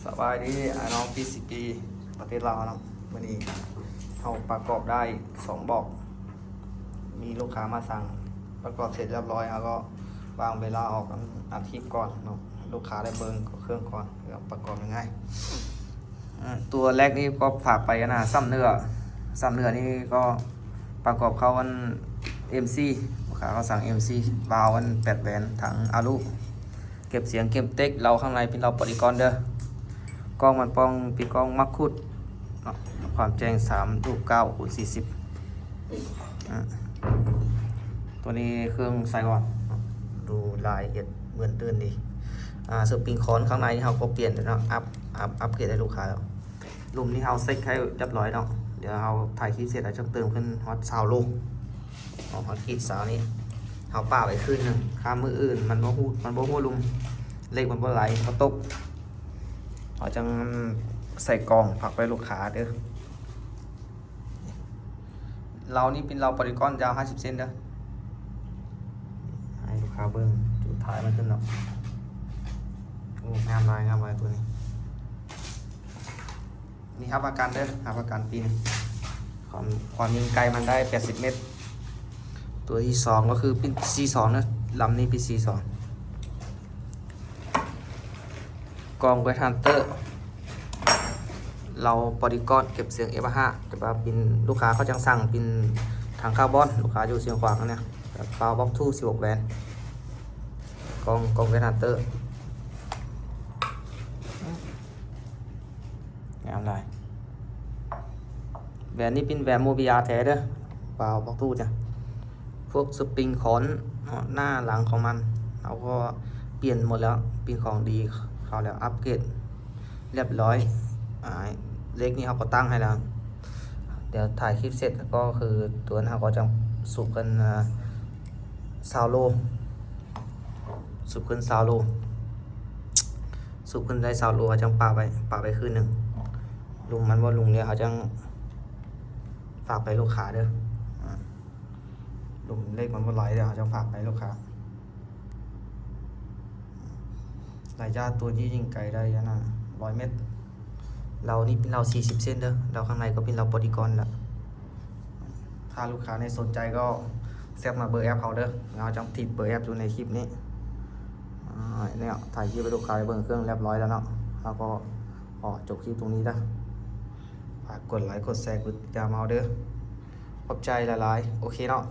สบายดีน้องพี่สิปีประเทศลาวนะวันนี้เราประกอบได้2บอกมีลูกค้ามาสั่งประกอบเสร็จเรียบร้อยแล้วก็วางเวลาออกอาทิตย์ก่อนเนาะลูกค้าได้เบิ้งเครื่องก่อนแล้วประกอบยังไงตัวแรกนี่ก็ฝากไปนะซ้ำเนื้อนี่ก็ประกอบเข้าวัน MC ลูกค้าก็สั่ง MC วาล์ววัน8แหวนถังอาลูเก็บเสียงเก็บเต็กเราข้างในเป็นเราปฏิกรเด้อกล้องมันป้องปีกล้องมักคุดความแจ้ง3 ลูก 9/40ตัวนี้เครื่องไซวอนดูลายเอียดเหมือนตื่นดีสปริงคอนข้างในเราก็เปลี่ยนแล้วเนาะอัพเกรดให้ลูกค้าแล้วลุมนี้เราเซ็ตให้เรียบร้อยเนาะเดี๋ยวเราถ่ายคลิปเสร็จแล้วจะเติมขึ้นฮอตซาวลูกฮอตคลิปสาวนี้เราป่าไปขึ้นนึงข้ามมืออื่นมันบ่ฮู้ลุมเลขมันบ่ไหลบ่ตกเราจะใส่กล่องผักไปลูกค้าเด้อเรานี่เป็นเราปริกรยาว50 เซนเด้อให้ลูกค้าเบิ้งจุดท้ายมันขึ้นเนาะโอ้งามลายตัวนี้นี่ครับประกันเด้อครับประกันปีนความยิงไกลมันได้80 เมตรตัวที่2ก็คือเป็น C2 นะลำนี้เป็น C2 กองไวทันเตอร์เราบอดี้กอนเก็บเสียง F5 แต่ว่าเป็นลูกค้าเขาจังสั่งเป็นทางคาร์บอนลูกค้าอยู่เสียงขวางเนี่ยฟาวบ็อกทู16แวนกองไวทันเตอร์งามเลยแวนนี้เป็นแวนโมบิยาแท้เด้อฟาวบ็อกทูจ้ะพวกสปริงคอนหน้าหลังของมันเราก็เปลี่ยนหมดแล้วเป็นของดีเขาแล้วอัปเกรดเรียบร้อยเล็กนี่เขาก็ตั้งให้แล้วเดี๋ยวถ่ายคลิปเสร็จแล้วก็คือตัวนั้นเขาก็จะสูบกันซาวโลสูบขึ้นซาวโลสูบขึ้นได้ซาวโลเขาจะปาไปคืนหนึ่งลุงมันว่าลุงเนี่ยเขาจะฝากไปลูกค้าเด้อลุงเลขมันว่าไหลเดี๋ยวเขาจะฝากไปลูกค้าหลายญาติตัวยี่ยิงไกลได้นะ100 เมตรเรานี่เป็นเรา40 เส้นเด้อเราข้างในก็เป็นเราบอดี้กอนละถ้าลูกค้าในสนใจก็แซบมาเบอร์แอปเขาเด้อเราจะติดเบอร์แอปอยู่ในคลิปนี้เนี่ยถ่ายคลิปไปลูกค้าเบิ่งเครื่องเรียบร้อยแล้วเนาะแล้วก็จบคลิปตรงนี้นะฝากกดไลค์กดแชร์กดติดตามเอาเด้อขอบใจหลายๆโอเคเนาะ